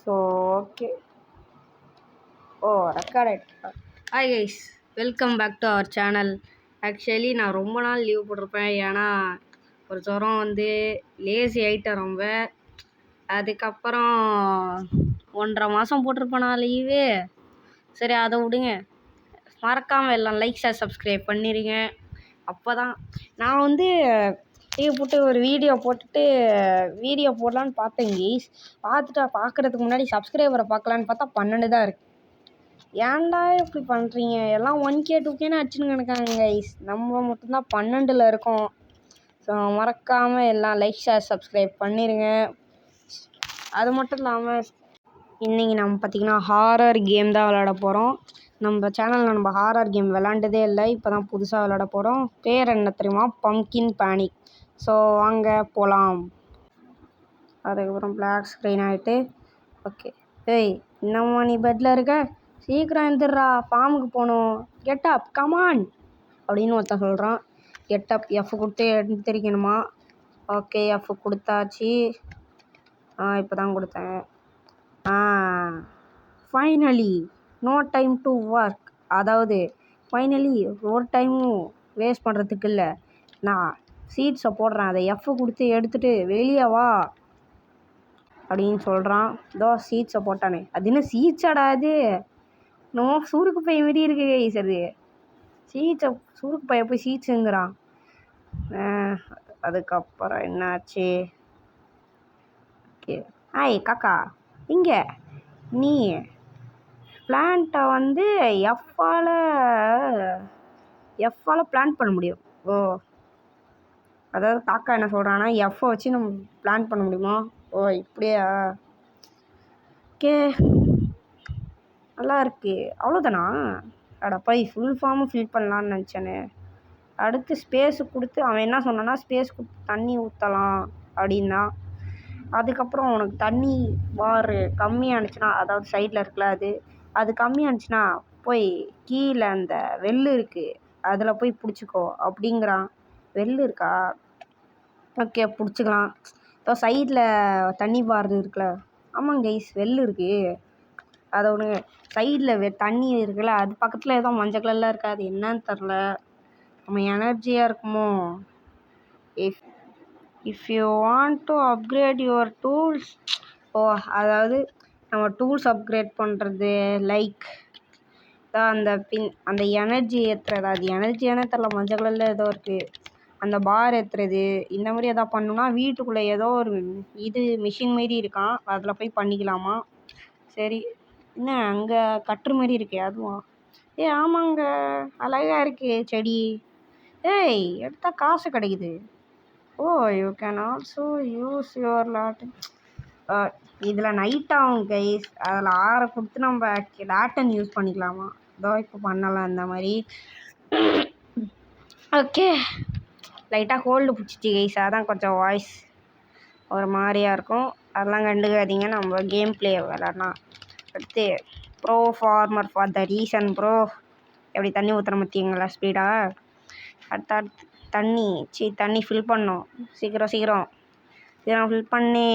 So okay. Oh record ஆகிட்டு. Hi guys, welcome back to our channel. Actually நான் ரொம்ப நாள் லீவ் போட்டிருப்பேன். ஏன்னா ஒரு ஜுரம் வந்து லேசி ஆகிட்டேன் ரொம்ப. அதுக்கப்புறம் 1.5 மாதம் போட்டிருப்பேன் நான் லீவு. சரி அதை விடுங்க. மறக்காமல் எல்லாம் லைக் ஷேர் சப்ஸ்கிரைப் பண்ணிடுங்க. அப்போ தான் நான் வந்து லீவ் போட்டு ஒரு வீடியோ போடலான்னு பார்த்தேன் கைஸ். பார்க்குறதுக்கு முன்னாடி சப்ஸ்கிரைபரை பார்க்கலான்னு பார்த்தா 12 தான் இருக்குது. ஏன்டா இப்படி பண்ணுறீங்க? எல்லாம் 1K 2Kன்னு அடிச்சுன்னு கிடக்காங்க கைஸ். நம்ம மட்டும்தான் 12ல் இருக்கோம். ஸோ மறக்காமல் எல்லாம் லைக் ஷேர் சப்ஸ்கிரைப் பண்ணிடுங்க. அது மட்டும் இல்லாமல் இன்றைக்கி நம்ம பார்த்திங்கன்னா ஹாரர் கேம் தான் விளாட போகிறோம். நம்ம சேனலில் நம்ம ஹாரர் கேம் விளாண்டதே இல்லை, இப்போ தான் புதுசாக விளாட போகிறோம். பேர் என்ன தெரியுமா? Pumpkin panic. ஸோ வாங்க போகலாம். அதுக்கப்புறம் பிளாக் ஸ்க்ரீன் ஆகிட்டு ஓகே. ஏய் இன்னமும் நீ பெட்டில் இருக்க? சீக்கிரம் எழுந்துடுறா, ஃபார்முக்கு போகணும். கெட்டப் கமான் அப்படின்னு ஒருத்தன் சொல்கிறான். கெட்டப் எஃப் கொடுத்து எடுத்துரிக்கணுமா? ஓகே எஃப் கொடுத்தாச்சு. இப்போ தான் கொடுத்தேன். Finally no time to work. அதாவது ஃபைனலி ஒரு டைமும் வேஸ்ட் பண்ணுறதுக்கு இல்லை. நான் சீட்ஸை போடுறேன், அதை எஃப் கொடுத்து எடுத்துகிட்டு வெளியே வா அப்படின்னு சொல்கிறான். இதோ சீட்ஸை போட்டானே. அது என்ன சீட்ஸாடா? அது நம்ம சுருக்கு பைய மாரி இருக்கு கைஸ். அது சீட்ஸை சுருக்கு பைய போய் சீட்ஸுங்கிறான். அதுக்கப்புறம் என்னாச்சு? ஓகே. ஹாய் காக்கா, இங்கே நீ பிளான்ட்டை வந்து எஃப்பால் பிளான் பண்ண முடியும். ஓ அதாவது காக்கா என்ன சொல்கிறான்னா எஃப்பை வச்சு நம்ம பிளான் பண்ண முடியுமா? ஓ இப்படியா? ஓகே நல்லா இருக்கு. அவ்வளோதானா? அடப்பா ஃபுல் ஃபார்மும் ஃபில் பண்ணலான்னு நினச்சேனே. அடுத்து ஸ்பேஸு கொடுத்து அவன் என்ன சொன்னான்னா ஸ்பேஸ் கொடுத்து தண்ணி ஊற்றலாம் அப்படின்னா. அதுக்கப்புறம் உனக்கு தண்ணி பாரு கம்மியானுச்சுன்னா, அதாவது சைடில் இருக்குல்ல அது கம்மியானுச்சுன்னா போய் கீழே அந்த வெள்ளு இருக்குது அதில் போய் பிடிச்சிக்கோ அப்படிங்கிறான். வெள்ளு இருக்கா? ஓகே பிடிச்சிக்கலாம். இப்போ சைடில் தண்ணி பாரு இருக்குல்ல. ஆமாங்க கைஸ் வெள்ளு இருக்குது. அதை ஒன்று சைடில் தண்ணி இருக்குல்ல, அது பக்கத்தில் ஏதோ மஞ்சள் கலரில் இருக்காது, என்னன்னு தெரில. நம்ம எனர்ஜியாக இருக்குமோ? If you want to upgrade your tools. Oh அதாவது நம்ம டூல்ஸ் அப்கிரேட் பண்ணுறது லைக் அந்த எனர்ஜி ஏற்றுறது. அது எனர்ஜியானே தெரில, மஞ்சள் கலரில் ஏதோ இருக்குது. அந்த பார் ஏற்றுறது இந்த மாதிரி எதாவது பண்ணணும்னா வீட்டுக்குள்ளே ஏதோ ஒரு மிஷின் மாரி இருக்கான், அதில் போய் பண்ணிக்கலாமா? சரி என்ன அங்கே கட்டுற மாதிரி இருக்கே அதுவா? ஆமாங்க அழகாக இருக்குது செடி. ஏய் எடுத்தால் காசு கிடைக்குது. Oh you can also use your இதில் நைட் ஆகும் கைஸ். அதில் 6 கொடுத்து நம்ம லேட்டன் யூஸ் பண்ணிக்கலாமா? இதோ இப்போ பண்ணலாம் இந்த மாதிரி. ஓகே லைட்டாக ஹோல்டு பிடிச்சிச்சு கைஸ், அதான் கொஞ்சம் வாய்ஸ் ஒரு மாதிரியாக இருக்கும். அதெல்லாம் கண்டுக்காதீங்க, நம்ம கேம் பிளே விளாட்லாம். அடுத்து bro farmer for the reason bro. எப்படி தண்ணி ஊற்றுற மத்திங்களா ஸ்பீடாக. அடுத்து தண்ணி ஃபில் பண்ணோம். சீக்கிரம் ஃபில் பண்ணி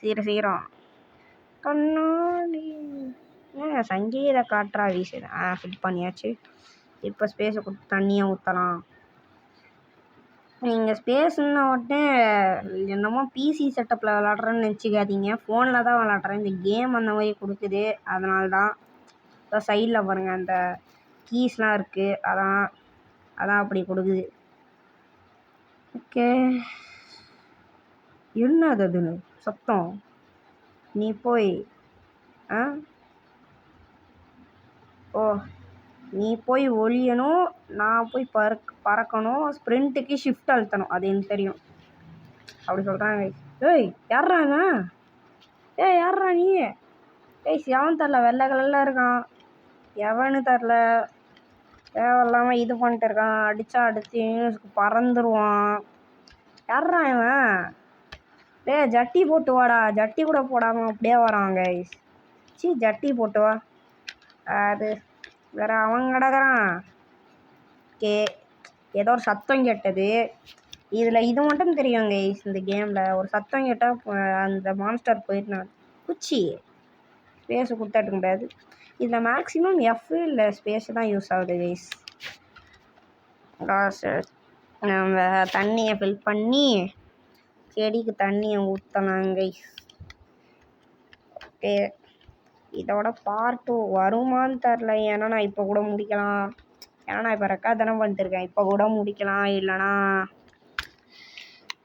சீக்கிரம் கண்ணாடி சங்கீத காற்றா வீசுது. ஃபில் பண்ணியாச்சு. இப்போ ஸ்பேஸை கொடுத்து தண்ணியை ஊற்றலாம். நீங்கள் ஸ்பேஸ்ன்னு உடனே என்னமோ பிசி செட்டப்பில் விளாட்றேன்னு நினச்சிக்காதீங்க, ஃபோனில் தான் விளாட்றேன். இந்த கேம் அந்த மாதிரி கொடுக்குது, அதனால தான். இப்போ சைடில் பாருங்கள் அந்த கீஸ்லாம் இருக்குது, அதான் அப்படி கொடுக்குது. ஓகே என்னது அதுன்னு சத்தம்? நீ போய் நீ போய் ஒழியணும், நான் போய் பறக்கணும். ஸ்ப்ரிண்ட்டுக்கு ஷிஃப்ட் அழுத்தணும், அது எனக்கு தெரியும் அப்படி சொல்கிறாங்க. ஏய் யார்றாங்க? யார்றா நீ? எவன் தரல, வெள்ளை கலரில் இருக்கான். எவனு தரல, தேவையில்லாமல் இது பண்ணிட்டு இருக்கான். அடித்து பறந்துருவான். யார்றா இவன்? ஜட்டி போட்டு வாடா. ஜட்டி கூட போடாமல் அப்படியே வரான் கைஸ். ஜட்டி போட்டு வா. அது வேற அவன் கிடக்குறான். ஓகே ஏதோ ஒரு சத்தம் கேட்டது. இதில் இது மட்டும் தெரியும் கைஸ், இந்த கேமில் ஒரு சத்தம் கேட்டால் அந்த மான்ஸ்டர் போயிட்டு குச்சி ஸ்பேஸு கொடுத்தாட்டு முடியாது. இதில் மேக்ஸிமம் எஃப் இல்லை ஸ்பேஸு தான் யூஸ் ஆகுது கைஸ். நம்ம தண்ணியை ஃபில் பண்ணி செடிக்கு தண்ணியை ஊற்றலாம் கைஸ். ஓகே, இதோட பார்ட் 2 வருமானு தெரில. ஏன்னா நான் இப்போ கூட முடிக்கலாம். ஏன்னா நான் இப்போ ரெக்கார்ட் தானே பண்ணிட்டுருக்கேன். இப்போ கூட முடிக்கலாம்,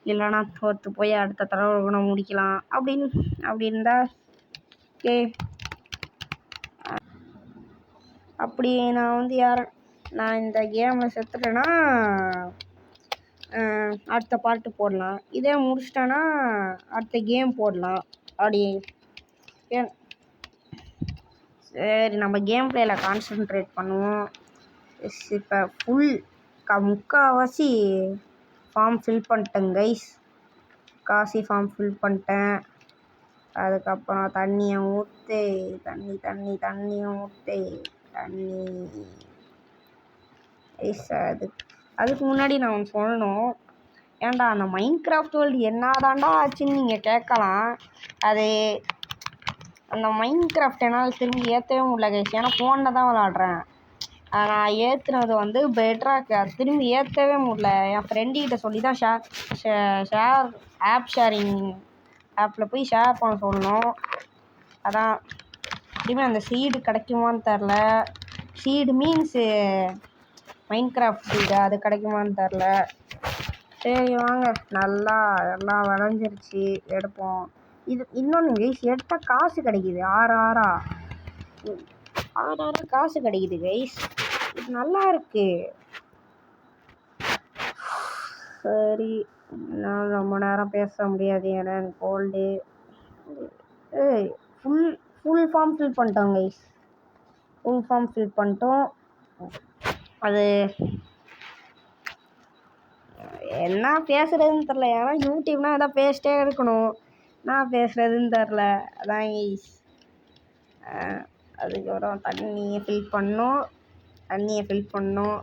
இல்லைனா தோற்று போய் அடுத்த தடவை கூட முடிக்கலாம் அப்படி இருந்தால் ஓகே. அப்படி நான் இந்த கேமில் செத்துட்டேன்னா அடுத்த பார்ட்டு போடலாம். இதே முடிச்சிட்டேன்னா அடுத்த கேம் போடலாம். அப்படி சரி, நம்ம கேம் பிளேயில் கான்சென்ட்ரேட் பண்ணுவோம். இப்போ முக்கால்வாசி ஃபார்ம் ஃபில் பண்ணிட்டேன் கைஸ். ஃபார்ம் ஃபில் பண்ணிட்டேன். அதுக்கப்புறம் தண்ணியை ஊற்றி தண்ணியை ஊற்றி கைஸ். அதுக்கு முன்னாடி நான் ஒன்று சொல்லணும். ஏன்டா அந்த மைன்கிராஃப்ட் வேர்ல்டு என்னதாண்டா ஆச்சுன்னு நீங்கள் கேட்கலாம். அந்த மைன்கிராஃப்ட் என்னால் திரும்பி ஏற்றவே முடியல கைஸ். ஏன்னா ஃபோனில் தான் விளாட்றேன். நான் ஏற்றுனது பெட்ராக்கு. அது திரும்பி ஏற்றவே முடியல. என் ஃப்ரெண்டுக்கிட்ட சொல்லி தான் ஷேர் ஷேரிங் ஆப்பில் போய் ஷேர் பண்ண சொல்லணும். அதான் திரும்பி அந்த சீடு கிடைக்குமான்னு தெரில. சீடு மீன்ஸு மைன்கிராஃப்ட் சீடு, அது கிடைக்குமான்னு தெரில. சரி வாங்க, நல்லா எல்லாம் விளைஞ்சிருச்சு, எடுப்போம். இது இன்னொன்று கைஸ், எடுத்தால் காசு கிடைக்கிது. 6 காசு கிடைக்கிது கைஸ். இது நல்லா இருக்கு. சரி, நான் ரொம்ப நேரம் பேச முடியாது. ஏன்னா கோல்டு. ஃபுல் ஃபார்ம் ஃபில் பண்ணிட்டோம் கைஸ். ஃபுல் ஃபார்ம் ஃபில் பண்ணிட்டோம். அது என்ன பேசுகிறதுன்னு தெரில. ஏன்னா யூடியூப்னால் எதாவது பேசிட்டே இருக்கணும். நான் பேசுகிறதுன்னு தெரில. அதான் கைஸ். அதுக்கப்புறம் தண்ணியை ஃபில் பண்ணோம்.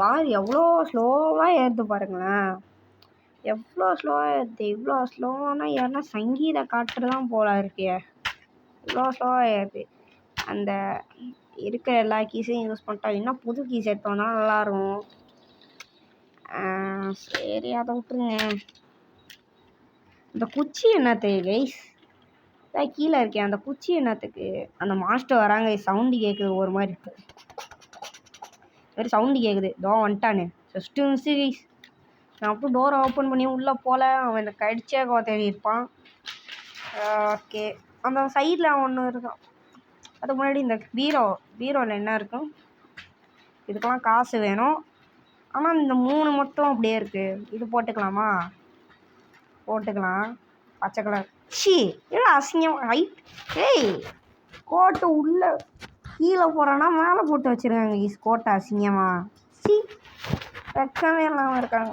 பார் எவ்வளோ ஸ்லோவாக ஏறுது பாருங்களேன். எவ்வளோ ஸ்லோவாக ஏறுது. இவ்வளோ ஸ்லோவானா யாருன்னா சங்கீத காற்று தான் போல இருக்கே. இவ்வளோ ஸ்லோவாக ஏறுது. அந்த இருக்கிற எல்லா கீஸையும் யூஸ் பண்ணிட்டா இன்னும் புது கீஸ் எடுத்தோன்னா நல்லாயிருக்கும். சரி, அதை விட்டுருங்க. இந்த குச்சி என்னத்துக்கு கைஸ்? கீழே இருக்கேன். அந்த குச்சி என்னத்துக்கு? அந்த மாஸ்டர் வராங்க. சவுண்டு கேட்குது ஒரு மாதிரி. சவுண்டு கேட்குது. வந்துட்டானு ஜஸ்ட்டு மிஸ்ஸு கைஸ். நான் அப்போ டோரை ஓப்பன் பண்ணி உள்ளே போகல. அவன் எனக்கு கடிச்சே தேடி இருப்பான். ஓகே, அந்த சைடில் ஒன்று இருக்கும். அதுக்கு முன்னாடி இந்த பீரோவில் என்ன இருக்கும்? இதுக்கெல்லாம் காசு வேணும். ஆனால் இந்த 3 மட்டும் அப்படியே இருக்குது. இது போட்டுக்கலாமா? போட்டுக்கலாம். பச்சை கலர். இல்லை அசிங்கம். கோட்டை உள்ளே கீழே போகிறோன்னா மேலே போட்டு வச்சுருக்காங்க ஈஸ். கோட்டை அசிங்கமா? வெக்கமே இல்லாமல் இருக்காங்க.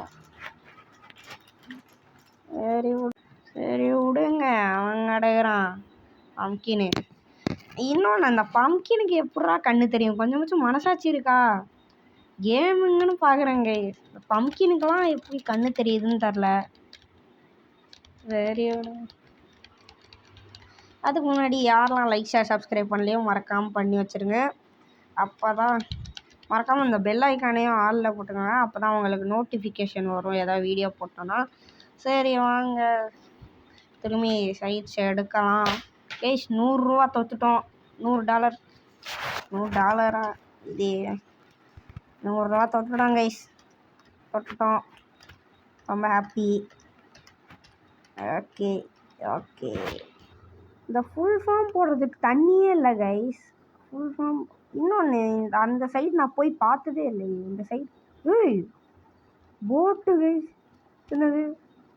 சரி விடுங்க, அவன் அடைகிறான் பம்கின்னு. இன்னொன்று, அந்த பம்கினுக்கு எப்படா கண்ணு தெரியும்? கொஞ்சம் மனசாட்சி இருக்கா? கேமுங்கன்னு பார்க்குறேங்க. இந்த பம்கினுக்கெல்லாம் எப்படி கண்ணு தெரியுதுன்னு தெரில. சரி, அதுக்கு முன்னாடி யாரெல்லாம் லைக் ஷேர் சப்ஸ்கிரைப் பண்ணலையோ மறக்காமல் பண்ணி வச்சுருங்க. அப்போ தான் மறக்காமல் இந்த பெல் ஐக்கானையும் ஆளில் போட்டுக்கோங்க. அப்போ தான் உங்களுக்கு நோட்டிஃபிகேஷன் வரும் ஏதாவது வீடியோ போட்டோன்னா. சரி வாங்க, திரும்பி சைட்ஸ் எடுக்கலாம். கைஸ், $100 தொத்துட்டோம். $100 இது $100 தொட்டுட்டோம் கைஸ். ரொம்ப ஹாப்பி. ஓகே, இந்த ஃபுல் ஃபார்ம் போடுறதுக்கு தண்ணியே இல்லை கைஸ். ஃபுல் ஃபார்ம் இன்னொன்று, அந்த சைடு நான் போய் பார்த்ததே இல்லையே. இந்த சைடு போட்டு கைஸ். என்னது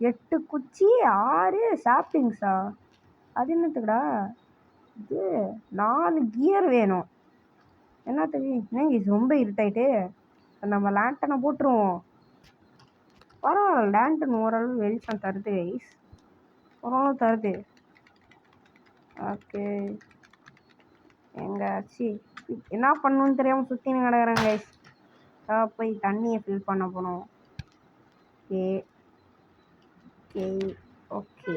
8 குச்சி 6 சாப்பிட்டிங்ஸா? அது என்னத்துக்குடா? இது 4 கியர் வேணும். என்னத்துக்கு? இது ரொம்ப இருட்டாயிட்டு. நம்ம லேண்டனை போட்டுருவோம். பரவாயில்ல, லேண்டன் ஓரளவு வெளிச்சம் தருது கைஸ். ஓரளவு தருது. ஓகே, எங்காச்சு என்ன பண்ணணும்னு தெரியாமல் சுற்றின்னு கிடக்குறேன் கைஸ். போய் தண்ணியை ஃபில் பண்ண போனோம். Okay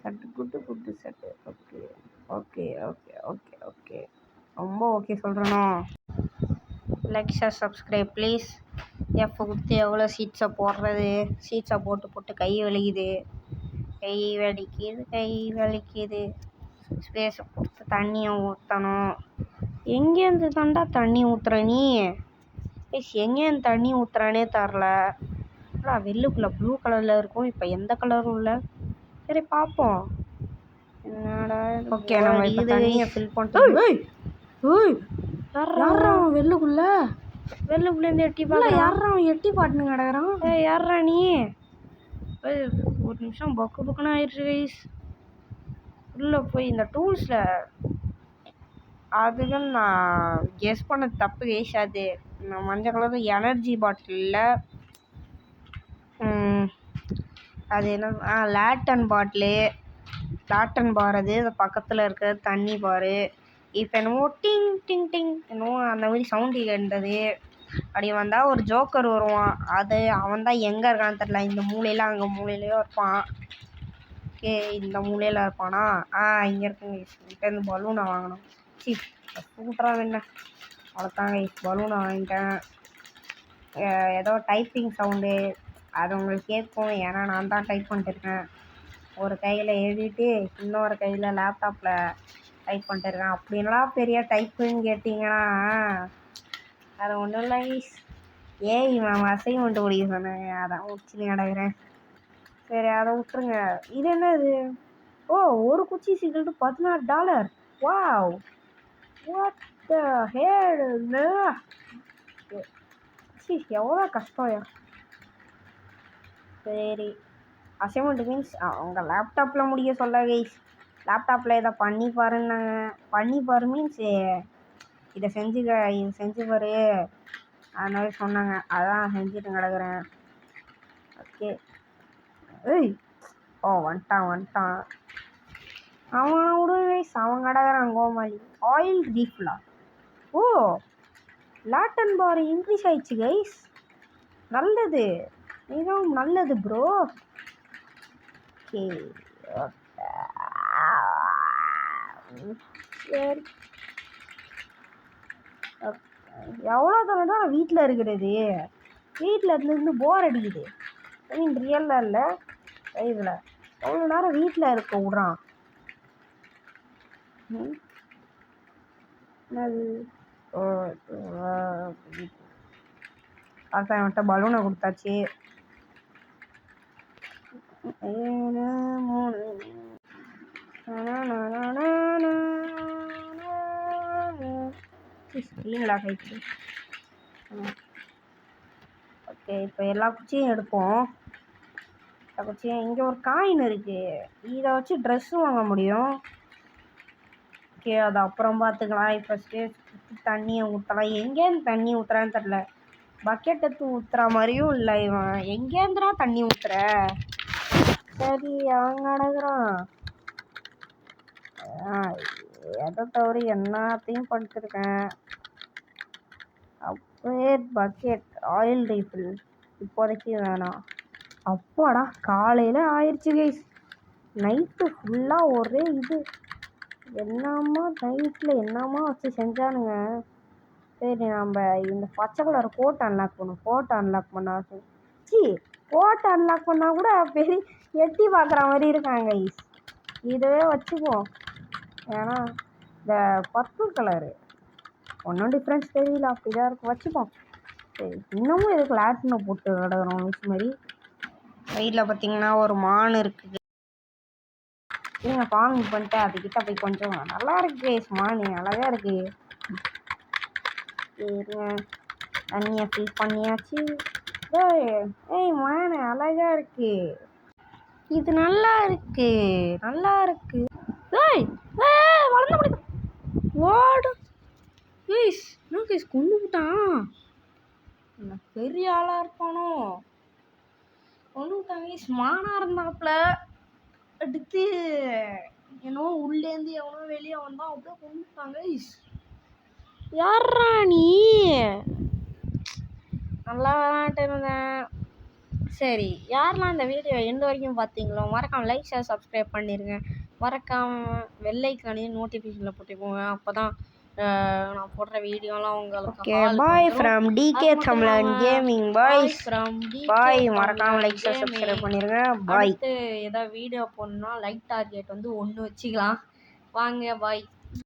set good set. Okay okay okay okay okay ரொம்ப ஓகே சொல்கிறேனோ. Like share subscribe please. எப்போ கொடுத்து எவ்வளோ சீட்ஸை போடுறது, சீட்ஸை போட்டு கை வலிக்குது, கை வலிக்குது. ஸ்பேஸை கொடுத்து தண்ணியை ஊற்றணும். எங்கேருந்து தாண்டா தண்ணி ஊற்றுற நீ? எங்கேருந்து தண்ணி ஊற்றுறானே தரல. வெள்ளுக்குள்ளே ப்ளூ கலரில் இருக்கும், இப்போ எந்த கலரும் இல்லை. சரி பார்ப்போம். என்னடா ஓகே, நம்ம இப்போ தண்ணியை ஃபில் பண்ணிட்டு யாரா வெள்ளுக்குள்ளேருந்து எட்டி பார்க்க யாரா எட்டி பாட்டுன்னு கிடக்குறான். யாரா நீ? ஒரு நிமிஷம் பக்குன்னு ஆயிடுச்சு கைஸ். உள்ளே போய் இந்த டூல்ஸில் அதுக்கு நான் கெஸ் பண்ண தப்பு கைஸ். அது மஞ்சள் கலர் எனர்ஜி பாட்டிலில் அது என்ன லேட்டன் பார். அது பக்கத்தில் இருக்கிற தண்ணி பாரு. இப்போ என்னமோ டிங் டிங் டிங் என்னமோ அந்த மாதிரி சவுண்டு கேட்டது. அப்படி வந்தால் ஒரு ஜோக்கர் வருவான். அது அவன் தான் எங்கே இருக்கான்னு தெரில. இந்த மூலையில் அங்கே மூலையிலையோ இருப்பான். ஓகே, இந்த மூலையில் இருப்பானா? இங்கே இருக்குங்க. இங்கிட்டேருந்து பலூனை வாங்கணும். சூப்பராக என்ன அவ்வளோதாங்க. பலூனை வாங்கிட்டேன். ஏதோ டைப்பிங் சவுண்டு அது உங்களுக்கு கேட்கும். ஏன்னா நான் தான் டைப் பண்ணிட்டுருக்கேன். ஒரு கையில் எழுதிட்டு இன்னொரு கையில் லேப்டாப்பில் டைப் பண்ணிட்டுருக்கேன். அப்படின்லாம் பெரிய டைப்புன்னு கேட்டிங்கன்னா அது ஒன்றும் இல்லை. மேம் அசைன்மெண்ட் முடிக்க சொன்னாங்க, அதான் முடிச்சுன்னு கிடக்குறேன். சரி அதை விட்டுருங்க. இது என்ன இது? ஒரு குச்சி சீக்கிரட்டு $16. Wow, what the Hale. எவ்வளோ கஷ்டம். சரி, அசைன்மெண்ட் மீன்ஸ் அவங்க லேப்டாப்பில் முடிக்க சொல்ல கைஸ். லேப்டாப்பில் இதை பண்ணி பாருன்னாங்க. பண்ணி பாரு மீன்ஸ் இதை செஞ்சு பாரு அது மாதிரி சொன்னாங்க. அதான் செஞ்சுட்டு கிடக்குறேன். ஓகே. வந்துட்டான் அவன் விடுங்க கைஸ். அவன் கிடக்குறான் கோமாளி. ஆயில் ரீஃபில்லா? லேட்டன் பார் இன்க்ரீஸ் ஆயிடுச்சு கைஸ். நல்லது, மிகவும் நல்லது ப்ரோ. ஓகே சரி. எவ்வளோ தூரம் தான் வீட்டில் இருக்கிறது? வீட்டில் இருந்து போர் அடிக்குது. ரியலில் இல்லை இதில் எவ்வளோ நேரம் வீட்டில் இருக்க விட்றான். என்னது? அவன்கிட்ட பலூனை கொடுத்தாச்சு. ஓகே, இப்போ எல்லா குச்சியும் எடுப்போம். குச்சியும் இங்கே ஒரு காயின் இருக்குது. இதை வச்சு ட்ரெஸ்ஸு வாங்க முடியும். ஓகே, அது அப்புறம் பார்த்துக்கலாம். இப்போ தண்ணியை ஊற்றலாம். எங்கேருந்து தண்ணி ஊற்றுறான்னு தெரில. பக்கெட் எடுத்து ஊற்றுற மாதிரியும் இல்லை. இவன் எங்கேருந்துடா தண்ணி ஊற்றுற? சரி, அவன் கிடக்குறான். எதை தவிர எல்லாத்தையும் படிச்சிருக்கேன். அப்படியே பக்கெட் ஆயில் ரீஃபில் இப்போதைக்கு வேணாம். அப்பாடா, காலையில் ஆயிடுச்சு கைஸ். நைட்டு ஃபுல்லாக ஒரே இது நைட்டில் என்னம்மா வச்சு செஞ்சானுங்க. சரி, நம்ம இந்த பச்சை கலர் கோட் அன்லாக் பண்ணுவோம். கோட் அன்லாக் பண்ணால் கூட பெரிய எட்டி பார்க்குற மாதிரி இருக்காங்க கைஸ். இதுவே வச்சுக்குவோம். ஏன்னா இந்த பர்பிள் கலரு ஒன்றும் டிஃப்ரென்ஸ் தெரியல, அப்படிதான் இருக்கும். வச்சுப்போம். சரி, இன்னமும் எதுக்கு லேட்டினை போட்டு கிடக்குறோம் லூஸ் மாதிரி. சைடில் பார்த்தீங்கன்னா ஒரு மான் இருக்குது. ஃபார்மிங் பண்ணிட்டு அதுக்கிட்ட போய் கொஞ்சம் நல்லா இருக்கு மான், அழகாக இருக்குது. சரிங்க, தண்ணியை ஃபில் பண்ணியாச்சு. மான் அழகாக இருக்கு. இது நல்லா இருக்கு. வளர்ந்து முடியும். ஓடு கைஸ். என்ன கைஸ் கொண்டு விட்டான்? பெரிய ஆளாக இருப்பானோ? கொண்டு விட்டான் கைஸ். மானாக இருந்தாப்புல எடுத்து என்னவோ உள்ளேருந்து எவனோ வெளியே வந்தான். அப்படியே கொண்டு விட்டான் கைஸ். யாரா நீ? நல்லா விளாண்டுட்டு இருந்தேன். சரி, யாரெல்லாம் இந்த வீடியோ எண்டு வரைக்கும் பார்த்தீங்களோ மறக்காமல் லைக் ஷேர் சப்ஸ்கிரைப் பண்ணிடுங்க. மறக்காமல் வெள்ளைக்கானையும் நோட்டிஃபிகேஷனில் போட்டுக்கோங்க. அப்போ தான் நான் போடுற வீடியோலாம் உங்களுக்கு ஓகே பாய் ஃப்ரம் டிகே தமிழன் கேமிங் பாய்ஸ். பாய், மறக்காமல் லைக் ஷேர் சப்ஸ்கிரைப் பண்ணிடுங்க. பாய். அடுத்து ஏதாவது வீடியோ போடணும்னா லைக் டார்கெட் வந்து 1 வச்சுக்கலாம். வாங்க பாய்.